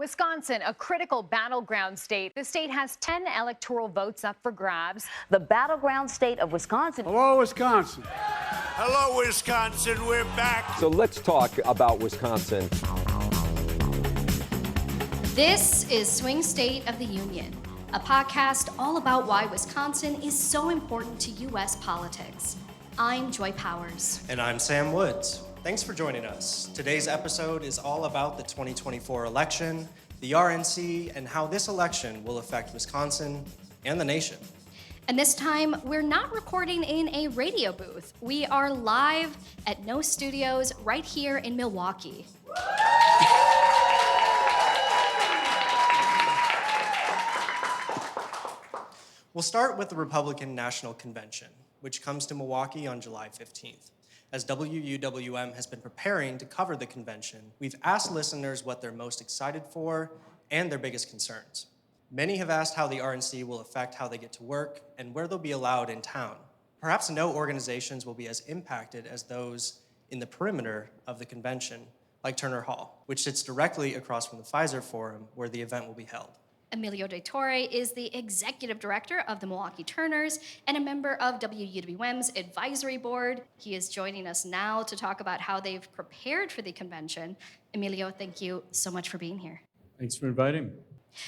Wisconsin, a critical battleground state. The state has 10 electoral votes up for grabs. The battleground state of Wisconsin. Hello, Wisconsin. Hello, Wisconsin. We're back. So let's talk about Wisconsin. This is Swing State of the Union, a podcast all about why Wisconsin is so important to U.S. politics. I'm Joy Powers. And I'm Sam Woods. Thanks for joining us. Today's episode is all about the 2024 election, the RNC, and how this election will affect Wisconsin and the nation. And this time, we're not recording in a radio booth. We are live at No Studios right here in Milwaukee. We'll start with the Republican National Convention, which comes to Milwaukee on July 15th. As WUWM has been preparing to cover the convention, we've asked listeners what they're most excited for and their biggest concerns. Many have asked how the RNC will affect how they get to work and where they'll be allowed in town. Perhaps no organizations will be as impacted as those in the perimeter of the convention, like Turner Hall, which sits directly across from the Pfizer Forum where the event will be held. Emilio De Torre is the executive director of the Milwaukee Turners and a member of WUWM's advisory board. He is joining us now to talk about how they've prepared for the convention. Emilio, thank you so much for being here. Thanks for inviting me.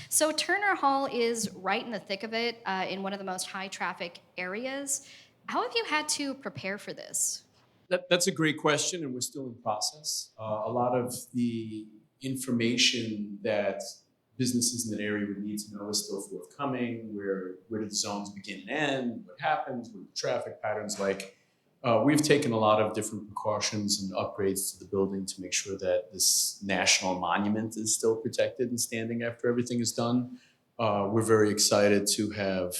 So Turner Hall is right in the thick of it, in one of the most high traffic areas. How have you had to prepare for this? That's a great question, and we're still in process. A lot of the information that businesses in that area would need to know is still forthcoming. Where do the zones begin and end? What happens? What are the traffic patterns like? We've taken a lot of different precautions and upgrades to the building to make sure that this national monument is still protected and standing after everything is done. We're very excited to have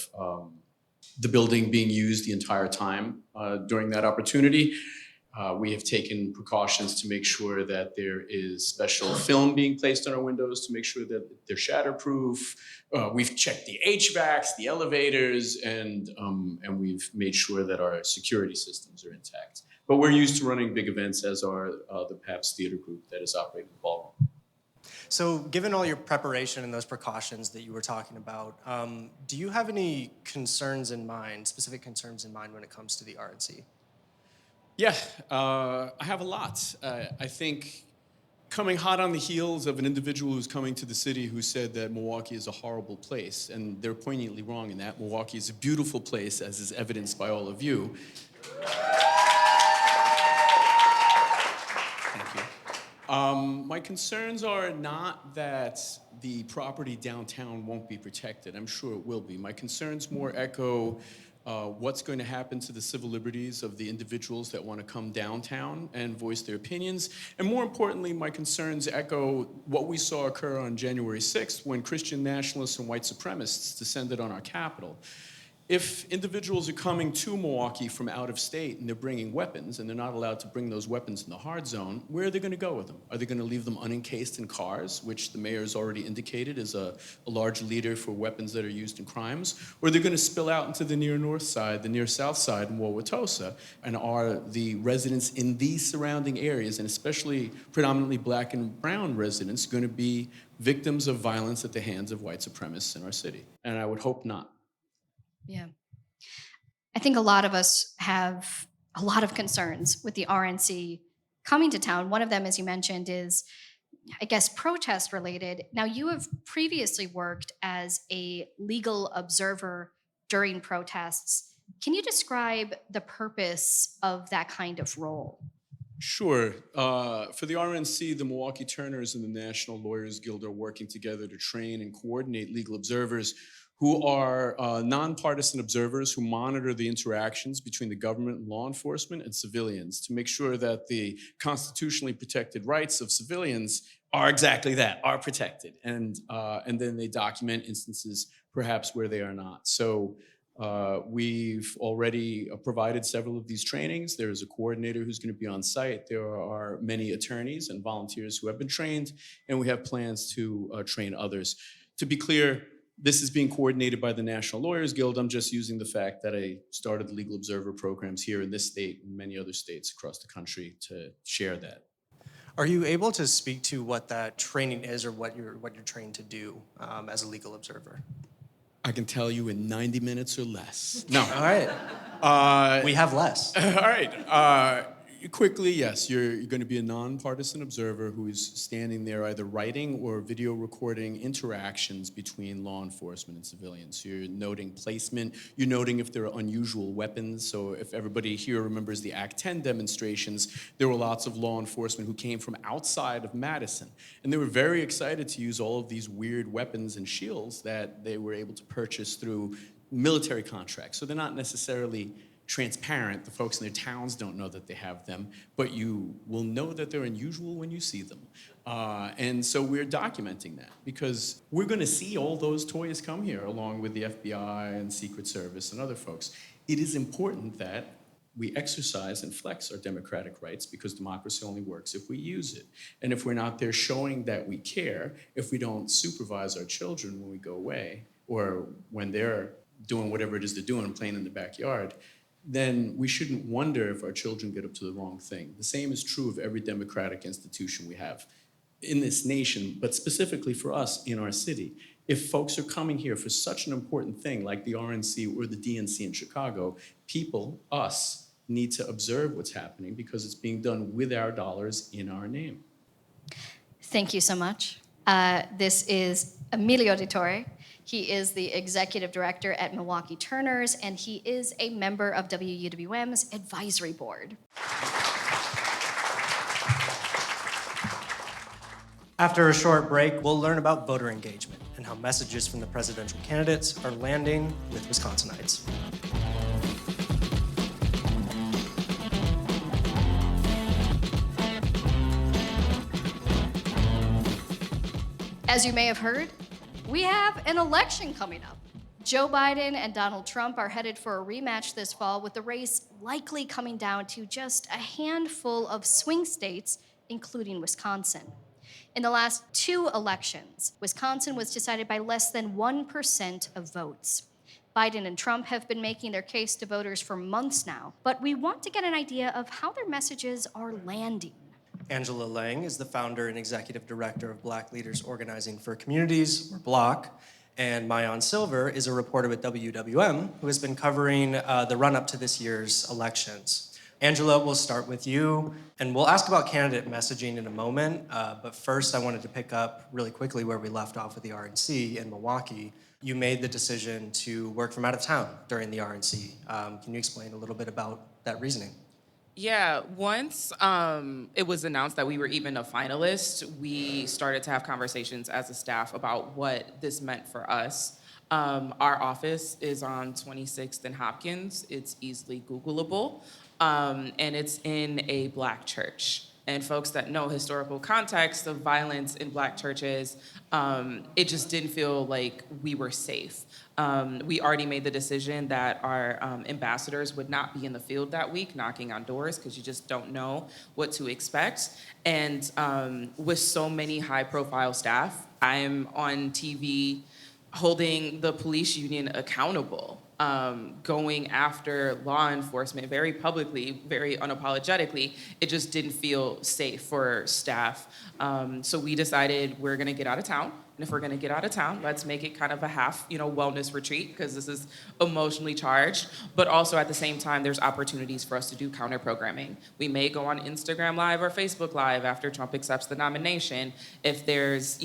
the building being used the entire time during that opportunity. We have taken precautions to make sure that there is special film being placed on our windows to make sure that they're shatterproof. We've checked the HVACs, the elevators, and we've made sure that our security systems are intact. But we're used to running big events, as are the Pabst Theater Group that is operating the ballroom. So given all your preparation and those precautions that you were talking about, do you have any concerns in mind, specific concerns in mind when it comes to the RNC? Yeah, I have a lot. I think coming hot on the heels of an individual who's coming to the city who said that Milwaukee is a horrible place, and they're poignantly wrong in that. Milwaukee is a beautiful place, as is evidenced by all of you. Thank you. My concerns are not that the property downtown won't be protected. I'm sure it will be. My concerns more echo what's going to happen to the civil liberties of the individuals that want to come downtown and voice their opinions. And more importantly, my concerns echo what we saw occur on January 6th when Christian nationalists and white supremacists descended on our capital. If individuals are coming to Milwaukee from out of state and they're bringing weapons and they're not allowed to bring those weapons in the hard zone, where are they going to go with them? Are they going to leave them unencased in cars, which the mayor has already indicated is a large leader for weapons that are used in crimes? Or are they going to spill out into the near north side, the near south side in Wauwatosa? And are the residents in these surrounding areas, and especially predominantly black and brown residents, going to be victims of violence at the hands of white supremacists in our city? And I would hope not. Yeah. I think a lot of us have a lot of concerns with the RNC coming to town. One of them, as you mentioned, is, I guess, protest related. Now, you have previously worked as a legal observer during protests. Can you describe the purpose of that kind of role? Sure. For the RNC, the Milwaukee Turners and the National Lawyers Guild are working together to train and coordinate legal observers who are nonpartisan observers who monitor the interactions between the government and law enforcement and civilians to make sure that the constitutionally protected rights of civilians are exactly that, are protected. And then they document instances perhaps where they are not. So we've already provided several of these trainings. There is a coordinator who's going to be on site. There are many attorneys and volunteers who have been trained, and we have plans to train others. To be clear, this is being coordinated by the National Lawyers Guild. I'm just using the fact that I started the Legal Observer programs here in this state and many other states across the country to share that. Are you able to speak to what that training is or what you're trained to do as a legal observer? I can tell you in 90 minutes or less. No. All right. We have less. All right. Quickly, yes, you're going to be a nonpartisan observer who is standing there either writing or video recording interactions between law enforcement and civilians. So you're noting placement, you're noting if there are unusual weapons. So if everybody here remembers the Act 10 demonstrations, there were lots of law enforcement who came from outside of Madison. And they were very excited to use all of these weird weapons and shields that they were able to purchase through military contracts. So they're not necessarily transparent. The folks in their towns don't know that they have them, but you will know that they're unusual when you see them. And so we're documenting that because we're going to see all those toys come here along with the FBI and Secret Service and other folks. It is important that we exercise and flex our democratic rights because democracy only works if we use it. And if we're not there showing that we care, if we don't supervise our children when we go away or when they're doing whatever it is they're doing, playing in the backyard, then we shouldn't wonder if our children get up to the wrong thing. The same is true of every democratic institution we have in this nation, but specifically for us in our city. If folks are coming here for such an important thing like the RNC or the DNC in Chicago, people, us, need to observe what's happening because it's being done with our dollars in our name. Thank you so much. This is Emilio Di Torre. He is the executive director at Milwaukee Turners, and he is a member of WUWM's advisory board. After a short break, we'll learn about voter engagement and how messages from the presidential candidates are landing with Wisconsinites. As you may have heard, we have an election coming up. Joe Biden and Donald Trump are headed for a rematch this fall, with the race likely coming down to just a handful of swing states, including Wisconsin. In the last 2 elections, Wisconsin was decided by less than 1% of votes. Biden and Trump have been making their case to voters for months now, but we want to get an idea of how their messages are landing. Angela Lang is the founder and executive director of Black Leaders Organizing for Communities, or BLOC, and Maayan Silver is a reporter with WWM who has been covering the run-up to this year's elections. Angela, we'll start with you, and we'll ask about candidate messaging in a moment, but first I wanted to pick up really quickly where we left off with the RNC in Milwaukee. You made the decision to work from out of town during the RNC. Can you explain a little bit about that reasoning? Yeah, once it was announced that we were even a finalist, we started to have conversations as a staff about what this meant for us. Our office is on 26th and Hopkins. It's easily Googleable, and it's in a Black church. And folks that know historical context of violence in Black churches, it just didn't feel like we were safe. We already made the decision that our ambassadors would not be in the field that week knocking on doors because you just don't know what to expect. And with so many high-profile staff, I'm on TV holding the police union accountable, going after law enforcement very publicly, very unapologetically. It just didn't feel safe for staff. So we decided we're gonna get out of town. And if we're gonna get out of town, let's make it kind of a half, wellness retreat, because this is emotionally charged. But also at the same time, there's opportunities for us to do counter programming. We may go on Instagram Live or Facebook Live after Trump accepts the nomination. If there's,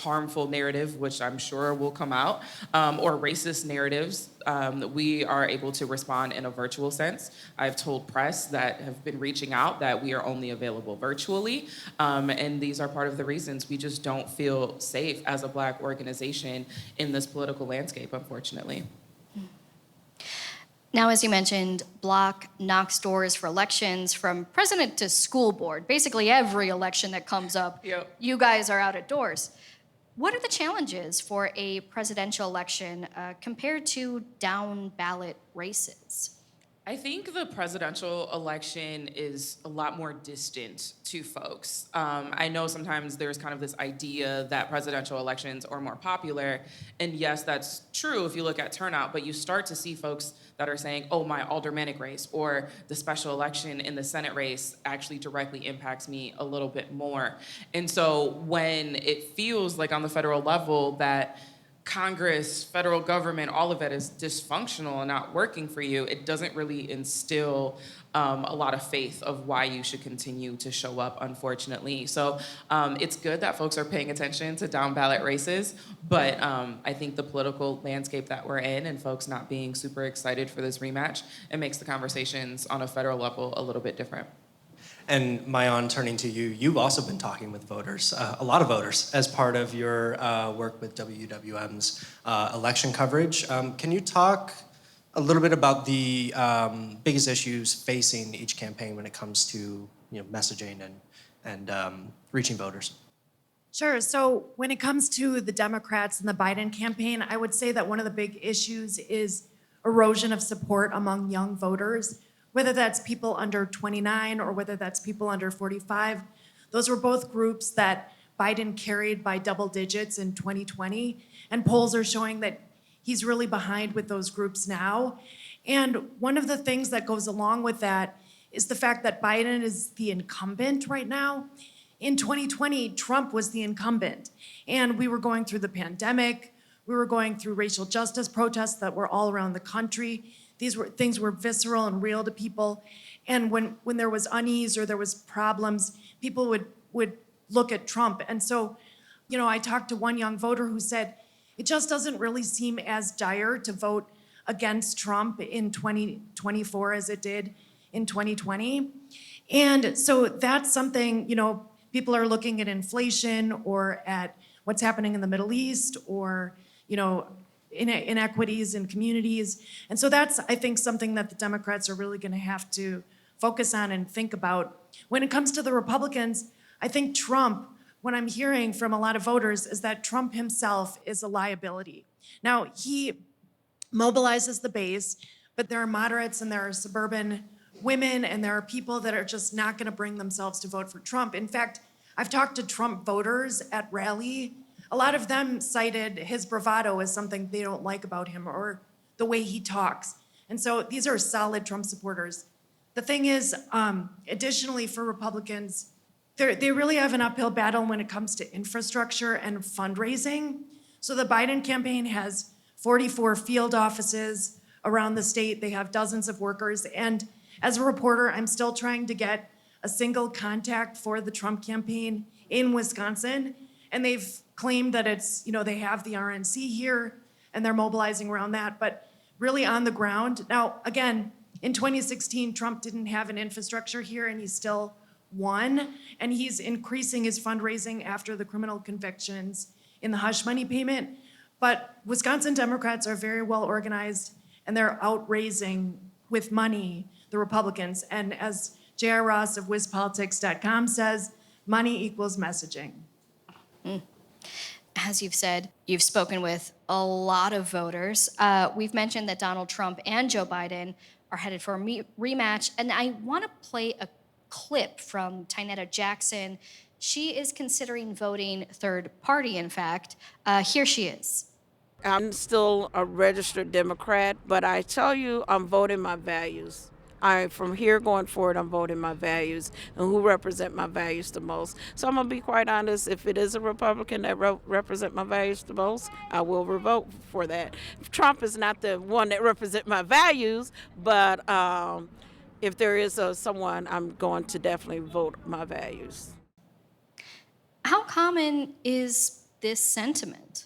harmful narrative, which I'm sure will come out, or racist narratives, we are able to respond in a virtual sense. I've told press that have been reaching out that we are only available virtually, and these are part of the reasons we just don't feel safe as a Black organization in this political landscape, unfortunately. Now, as you mentioned, BLOC knocks doors for elections from president to school board. Basically every election that comes up, Yep. You guys are out at doors. What are the challenges for a presidential election compared to down ballot races? I think the presidential election is a lot more distant to folks. I know sometimes there's kind of this idea that presidential elections are more popular, and yes, that's true if you look at turnout, but you start to see folks that are saying, oh, my aldermanic race or the special election in the Senate race actually directly impacts me a little bit more. And so when it feels like on the federal level that Congress, federal government, all of it is dysfunctional and not working for you, it doesn't really instill a lot of faith of why you should continue to show up, unfortunately. So it's good that folks are paying attention to down ballot races, but I think the political landscape that we're in and folks not being super excited for this rematch, it makes the conversations on a federal level a little bit different. And Maayan, turning to you, you've also been talking with voters, a lot of voters, as part of your work with WWM's election coverage. Can you talk a little bit about the biggest issues facing each campaign when it comes to messaging and reaching voters? Sure. So when it comes to the Democrats and the Biden campaign, I would say that one of the big issues is erosion of support among young voters, whether that's people under 29 or whether that's people under 45. Those were both groups that Biden carried by double digits in 2020, and polls are showing that he's really behind with those groups now. And one of the things that goes along with that is the fact that Biden is the incumbent right now. In 2020, Trump was the incumbent, and we were going through the pandemic. We were going through racial justice protests that were all around the country. These were things were visceral and real to people. And when there was unease or there was problems, people would look at Trump. And so, I talked to one young voter who said, it just doesn't really seem as dire to vote against Trump in 2024 as it did in 2020. And so that's something, people are looking at inflation or at what's happening in the Middle East or, inequities in communities. And so that's, I think, something that the Democrats are really going to have to focus on and think about. When it comes to the Republicans, I think Trump, what I'm hearing from a lot of voters is that Trump himself is a liability. Now, he mobilizes the base, but there are moderates and there are suburban women and there are people that are just not going to bring themselves to vote for Trump. In fact, I've talked to Trump voters at rally. A lot of them cited his bravado as something they don't like about him or the way he talks. And so these are solid Trump supporters. The thing is, additionally for Republicans, they really have an uphill battle when it comes to infrastructure and fundraising. So the Biden campaign has 44 field offices around the state. They have dozens of workers. And as a reporter, I'm still trying to get a single contact for the Trump campaign in Wisconsin. And they've claimed that it's, they have the RNC here and they're mobilizing around that, but really on the ground. Now, again, in 2016, Trump didn't have an infrastructure here and he still won. And he's increasing his fundraising after the criminal convictions in the hush money payment. But Wisconsin Democrats are very well organized and they're outraising with money the Republicans. And as J.R. Ross of WisPolitics.com says, money equals messaging. As you've said, you've spoken with a lot of voters. We've mentioned that Donald Trump and Joe Biden are headed for a rematch, and I want to play a clip from Tynetta Jackson. She is considering voting third party, in fact. Here she is. I'm still a registered Democrat, but I tell you, I'm voting my values. From here going forward, I'm voting my values and who represent my values the most. So I'm going to be quite honest, if it is a Republican that represent my values the most, I will vote for that. Trump is not the one that represent my values, but if there is someone, I'm going to definitely vote my values. How common is this sentiment?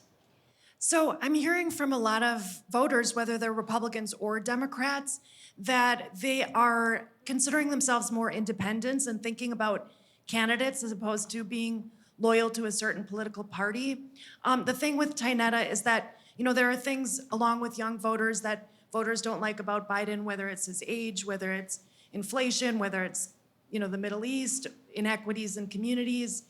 So I'm hearing from a lot of voters, whether they're Republicans or Democrats, that they are considering themselves more independents and thinking about candidates as opposed to being loyal to a certain political party. The thing with Tynetta is that, there are things along with young voters that voters don't like about Biden, whether it's his age, whether it's inflation, whether it's, the Middle East, inequities in communities,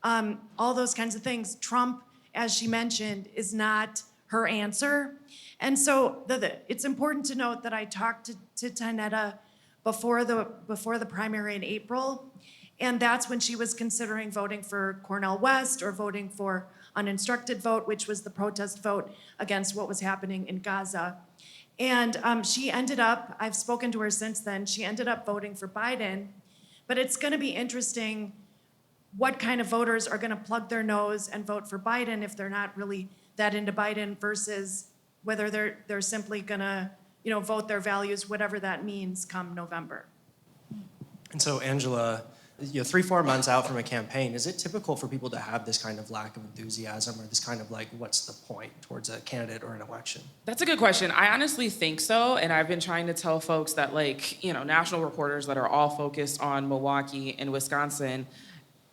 all those kinds of things. Trump, as she mentioned, is not her answer. And so it's important to note that I talked to Tanetta before the primary in April, and that's when she was considering voting for Cornel West or voting for uninstructed vote, which was the protest vote against what was happening in Gaza. And she ended up, I've spoken to her since then, she ended up voting for Biden. But it's going to be interesting what kind of voters are going to plug their nose and vote for Biden if they're not really that into Biden versus whether they're simply going to, vote their values, whatever that means, come November. And so, Angela, 3-4 months out from a campaign, is it typical for people to have this kind of lack of enthusiasm or this kind of like, what's the point towards a candidate or an election? That's a good question. I honestly think so. And I've been trying to tell folks that national reporters that are all focused on Milwaukee and Wisconsin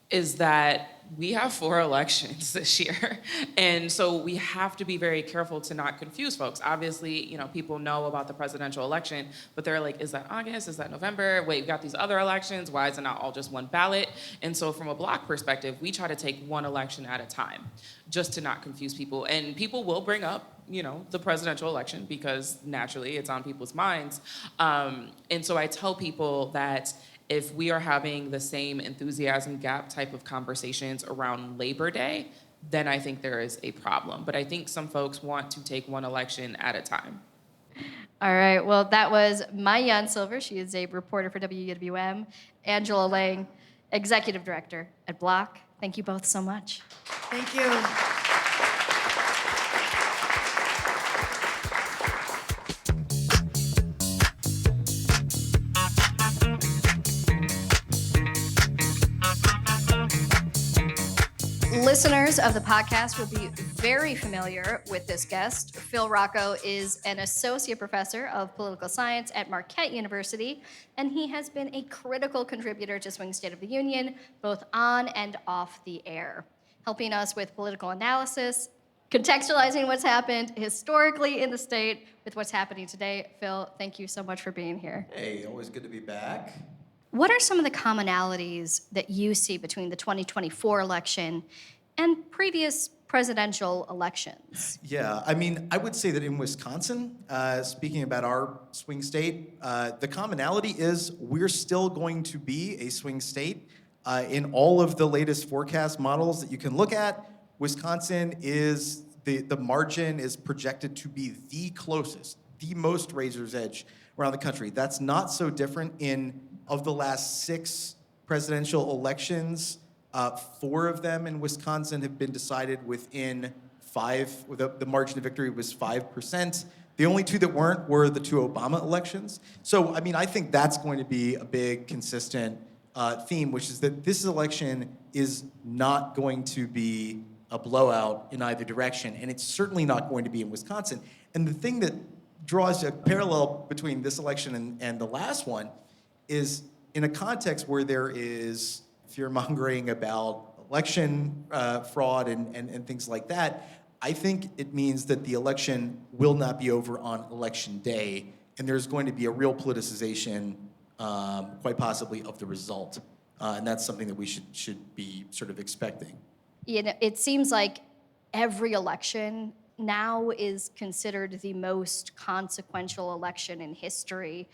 is that we have 4 elections this year. And so we have to be very careful to not confuse folks. Obviously, people know about the presidential election, but they're like, is that August? Is that November? Wait, we've got these other elections. Why is it not all just one ballot? And so from a Block perspective, we try to take one election at a time just to not confuse people. And people will bring up, the presidential election because naturally it's on people's minds. And so I tell people that if we are having the same enthusiasm gap type of conversations around Labor Day, then I think there is a problem. But I think some folks want to take one election at a time. All right, well, that was Maayan Silver. She is a reporter for WUWM. Angela Lang, Executive Director at Block. Thank you both so much. Thank you. Listeners of the podcast will be very familiar with this guest. Phil Rocco is an associate professor of political science at Marquette University, and he has been a critical contributor to Swing State of the Union, both on and off the air, helping us with political analysis, contextualizing what's happened historically in the state with what's happening today. Phil, thank you so much for being here. Hey, always good to be back. What are some of the commonalities that you see between the 2024 election and previous presidential elections? Yeah, I would say that in Wisconsin, speaking about our swing state, the commonality is we're still going to be a swing state. In all of the latest forecast models that you can look at, Wisconsin is, the margin is projected to be the closest, the most razor's edge around the country. That's not so different of the last 6 presidential elections, 4 of them in Wisconsin have been decided within 5, the margin of victory was 5%. The only 2 that weren't were the 2 Obama elections. So, I think that's going to be a big consistent theme, which is that this election is not going to be a blowout in either direction, and it's certainly not going to be in Wisconsin. And the thing that draws a parallel between this election and the last one is in a context where there is fear-mongering about election fraud and things like that. I think it means that the election will not be over on Election Day, and there's going to be a real politicization, quite possibly, of the result. And that's something that we should be sort of expecting. It seems like every election now is considered the most consequential election in history.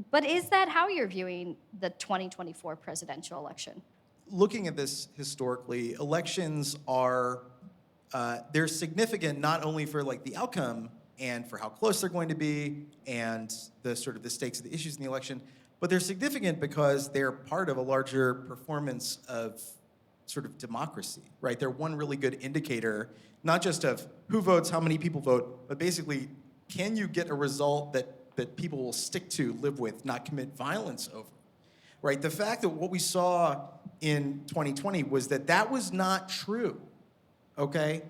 But is that how you're viewing the 2024 presidential election? Looking at this historically, elections are, they're significant not only for the outcome and for how close they're going to be and the stakes of the issues in the election, but they're significant because they're part of a larger performance of sort of democracy, right? They're one really good indicator, not just of who votes, how many people vote, but basically, can you get a result that people will stick to, live with, not commit violence over, right? The fact that what we saw in 2020 was that was not true, okay?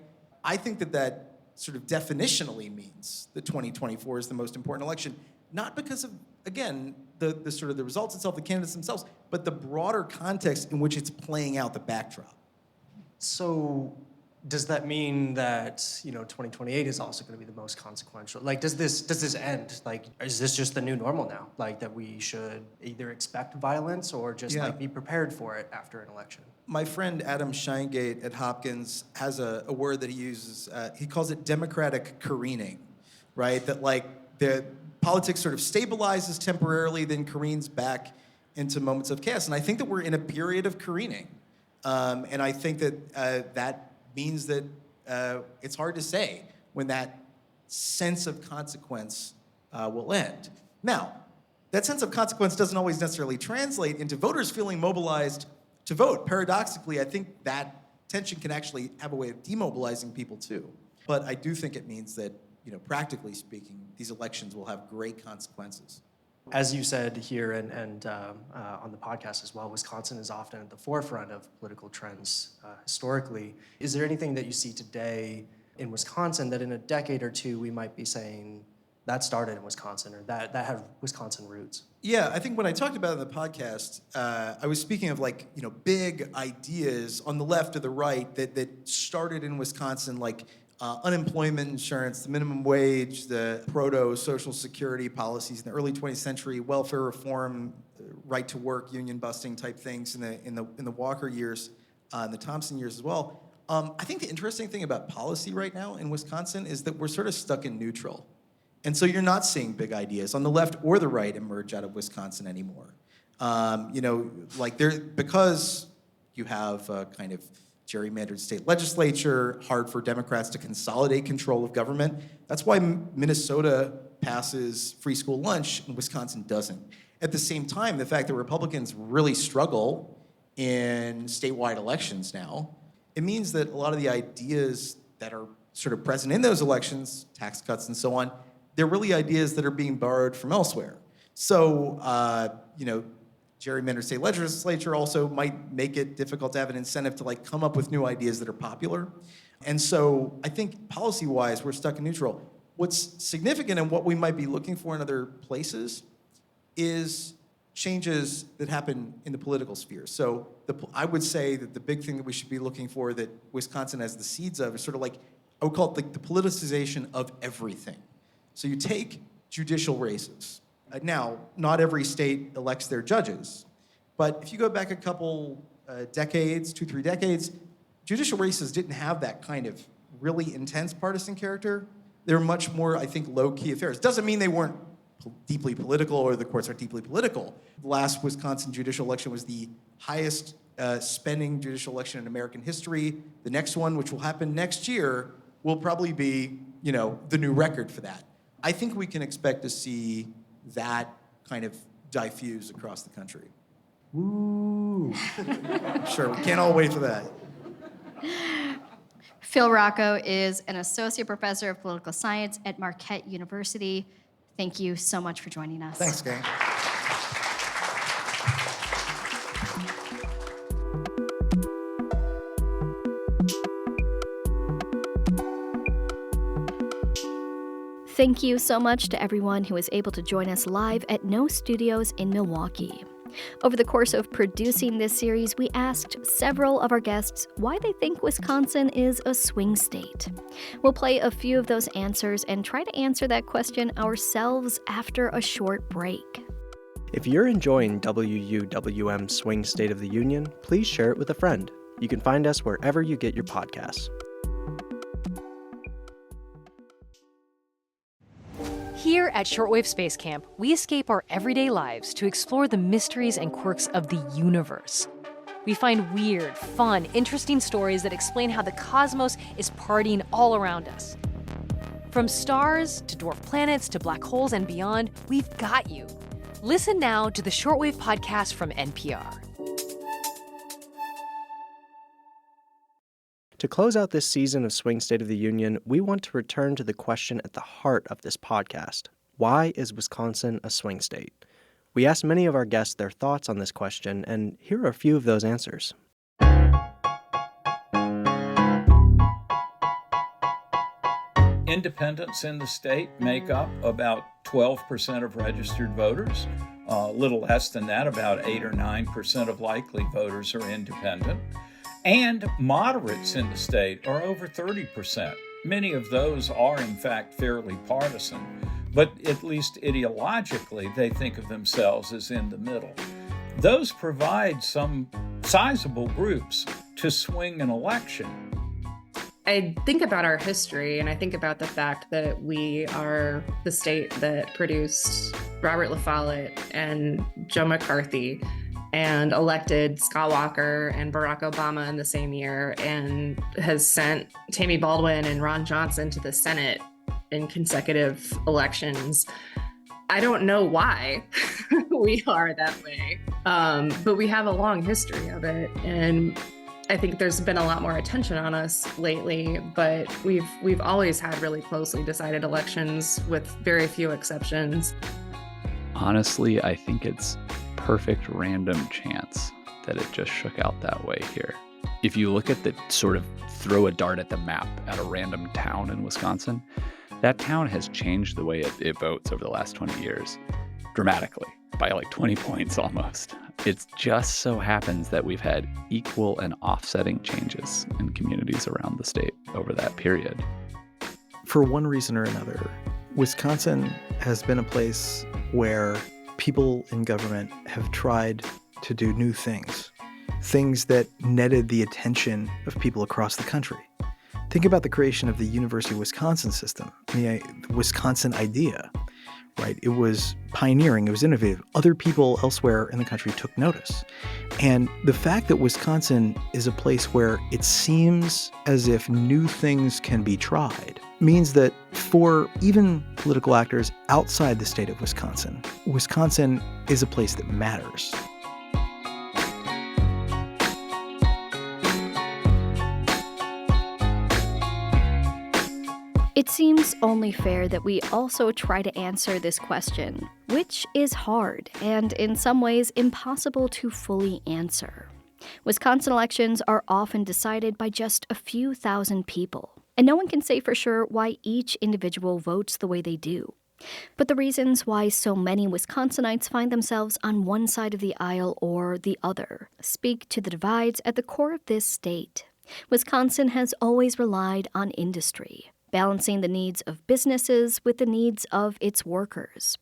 I think that sort of definitionally means that 2024 is the most important election, not because of, again, the sort of the results itself, the candidates themselves, but the broader context in which it's playing out, the backdrop. So Does that mean that 2028 is also going to be the most consequential? Like, does this end? Like, is this just the new normal now? Like that we should either expect violence or just like be prepared for it after an election? My friend Adam Scheingate at Hopkins has a word that he uses. He calls it democratic careening, right? That like the politics sort of stabilizes temporarily, then careens back into moments of chaos. And I think that we're in a period of careening. And I think that that means that it's hard to say when that sense of consequence will end. Now, that sense of consequence doesn't always necessarily translate into voters feeling mobilized to vote. Paradoxically, I think that tension can actually have a way of demobilizing people too. But I do think it means that, practically speaking, these elections will have great consequences. As you said here and on the podcast as well, Wisconsin is often at the forefront of political trends historically. Is there anything that you see today in Wisconsin that in a decade or two we might be saying that started in Wisconsin or that had Wisconsin roots? Yeah, I think when I talked about it in the podcast, I was speaking of big ideas on the left or the right that started in Wisconsin, like unemployment insurance, the minimum wage, the proto-social security policies in the early 20th century, welfare reform, right to work, union busting type things in the Walker years, and the Thompson years as well. I think the interesting thing about policy right now in Wisconsin is that we're sort of stuck in neutral. And so you're not seeing big ideas on the left or the right emerge out of Wisconsin anymore. Because you have a kind of gerrymandered state legislature, hard for Democrats to consolidate control of government. That's why Minnesota passes free school lunch and Wisconsin doesn't. At the same time, the fact that Republicans really struggle in statewide elections now, it means that a lot of the ideas that are sort of present in those elections, tax cuts and so on, they're really ideas that are being borrowed from elsewhere. So, gerrymandered state legislature also might make it difficult to have an incentive to come up with new ideas that are popular. And so I think policy-wise, we're stuck in neutral. What's significant and what we might be looking for in other places is changes that happen in the political sphere. So I would say that the big thing that we should be looking for that Wisconsin has the seeds of is sort of I would call it the politicization of everything. So you take judicial races. Now, not every state elects their judges, but if you go back a couple decades, 2-3 decades, judicial races didn't have that kind of really intense partisan character. They were much more, I think, low-key affairs. Doesn't mean they weren't deeply political or the courts are deeply political. The last Wisconsin judicial election was the highest spending judicial election in American history. The next one, which will happen next year, will probably be, the new record for that. I think we can expect to see that kind of diffuse across the country. Woo! Sure, we can't all wait for that. Phil Rocco is an associate professor of political science at Marquette University. Thank you so much for joining us. Thanks, gang. Thank you so much to everyone who was able to join us live at No Studios in Milwaukee. Over the course of producing this series, we asked several of our guests why they think Wisconsin is a swing state. We'll play a few of those answers and try to answer that question ourselves after a short break. If you're enjoying WUWM Swing State of the Union, please share it with a friend. You can find us wherever you get your podcasts. Here at Shortwave Space Camp, we escape our everyday lives to explore the mysteries and quirks of the universe. We find weird, fun, interesting stories that explain how the cosmos is partying all around us. From stars to dwarf planets to black holes and beyond, we've got you. Listen now to the Shortwave podcast from NPR. To close out this season of Swing State of the Union, we want to return to the question at the heart of this podcast. Why is Wisconsin a swing state? We asked many of our guests their thoughts on this question, and here are a few of those answers. Independents in the state make up about 12% of registered voters. A little less than that, about 8 or 9% of likely voters are independent. And moderates in the state are over 30%. Many of those are, in fact, fairly partisan, but at least ideologically, they think of themselves as in the middle. Those provide some sizable groups to swing an election. I think about our history, and I think about the fact that we are the state that produced Robert La Follette and Joe McCarthy and elected Scott Walker and Barack Obama in the same year, and has sent Tammy Baldwin and Ron Johnson to the Senate in consecutive elections. I don't know why we are that way, but we have a long history of it. And I think there's been a lot more attention on us lately, but we've always had really closely decided elections with very few exceptions. Honestly, I think it's perfect random chance that it just shook out that way here. If you look at the sort of throw a dart at the map at a random town in Wisconsin, that town has changed the way it votes over the last 20 years dramatically, by like 20 points almost. It just so happens that we've had equal and offsetting changes in communities around the state over that period. For one reason or another, Wisconsin has been a place where people in government have tried to do new things, things that netted the attention of people across the country. Think about the creation of the University of Wisconsin system, the Wisconsin idea, right? It was pioneering, it was innovative. Other people elsewhere in the country took notice. And the fact that Wisconsin is a place where it seems as if new things can be tried means that for even political actors outside the state of Wisconsin, Wisconsin is a place that matters. It seems only fair that we also try to answer this question, which is hard and in some ways impossible to fully answer. Wisconsin elections are often decided by just a few thousand people, and no one can say for sure why each individual votes the way they do. But the reasons why so many Wisconsinites find themselves on one side of the aisle or the other speak to the divides at the core of this state. Wisconsin has always relied on industry, balancing the needs of businesses with the needs of its workers.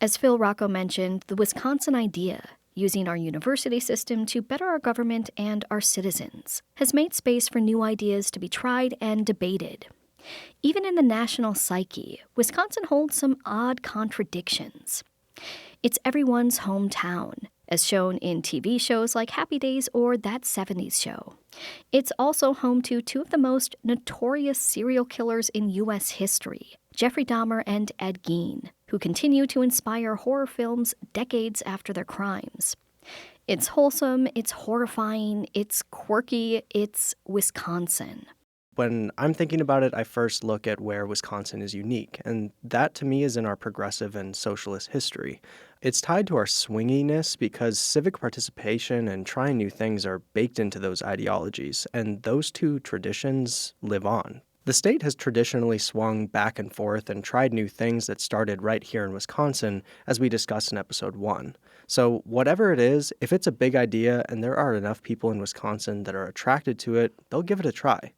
As Phil Rocco mentioned, the Wisconsin idea, using our university system to better our government and our citizens, has made space for new ideas to be tried and debated. Even in the national psyche, Wisconsin holds some odd contradictions. It's everyone's hometown, as shown in TV shows like Happy Days or That 70s Show. It's also home to two of the most notorious serial killers in U.S. history, Jeffrey Dahmer and Ed Gein, who continue to inspire horror films decades after their crimes. It's wholesome, it's horrifying, it's quirky, it's Wisconsin. When I'm thinking about it, I first look at where Wisconsin is unique, and that to me is in our progressive and socialist history. It's tied to our swinginess because civic participation and trying new things are baked into those ideologies, and those two traditions live on. The state has traditionally swung back and forth and tried new things that started right here in Wisconsin, as we discussed in episode 1. So whatever it is, if it's a big idea and there are enough people in Wisconsin that are attracted to it, they'll give it a try.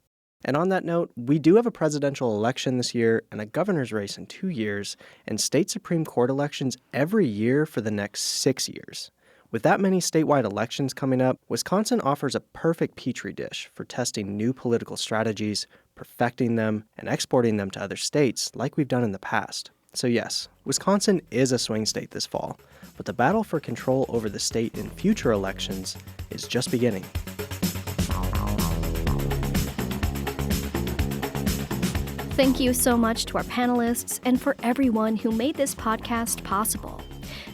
And on that note, we do have a presidential election this year and a governor's race in 2 years, and state Supreme Court elections every year for the next 6 years. With that many statewide elections coming up, Wisconsin offers a perfect petri dish for testing new political strategies, perfecting them, and exporting them to other states like we've done in the past. So yes, Wisconsin is a swing state this fall, but the battle for control over the state in future elections is just beginning. Thank you so much to our panelists and for everyone who made this podcast possible.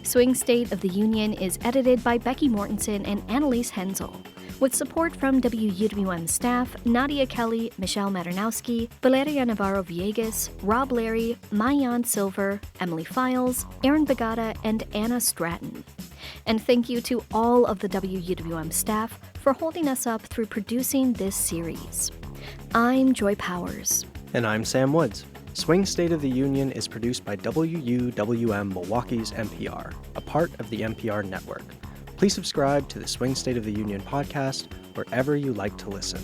Swing State of the Union is edited by Becky Mortensen and Annalise Hensel, with support from WUWM staff Nadia Kelly, Michelle Maternowski, Valeria Navarro-Villegas, Rob Larry, Mayan Silver, Emily Files, Aaron Bagata, and Anna Stratton. And thank you to all of the WUWM staff for holding us up through producing this series. I'm Joy Powers. And I'm Sam Woods. Swing State of the Union is produced by WUWM Milwaukee's NPR, a part of the NPR network. Please subscribe to the Swing State of the Union podcast wherever you like to listen.